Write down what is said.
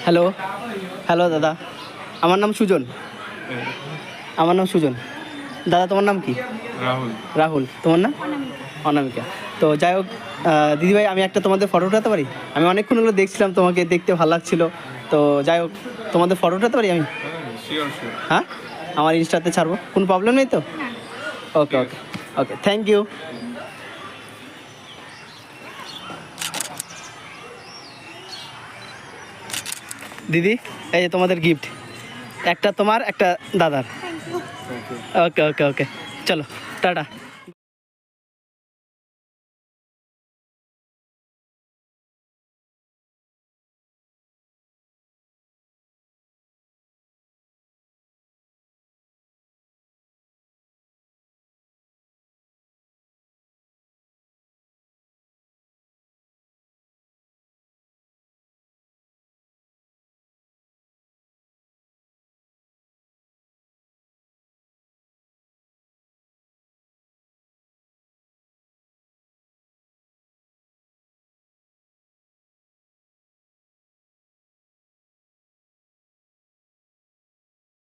Hello, hello দাদা, আমার নাম সুজন। আমার নাম সুজন। দাদা তোমার নাম কি? রাহুল। রাহুল। তোমার নাম? অনামিকা। তো যাই হোক দিদিভাই, আমি একটা তোমাদের ফটো উঠাতে পারি? আমি অনেকক্ষণ হলো দেখছিলাম, তোমাকে দেখতে ভালো লাগছিলো। তো যাই হোক, তোমাদের ফটো উঠাতে পারি আমি? Sure sure. হ্যাঁ, আমার ইনস্টাতে ছাড়বো, কোনো প্রবলেম নেই তো? ওকে ওকে ওকে, থ্যাংক ইউ। দিদি, এই যে তোমাদের গিফট, একটা তোমার, একটা দাদার। ওকে ওকে ওকে, চলো টাটা।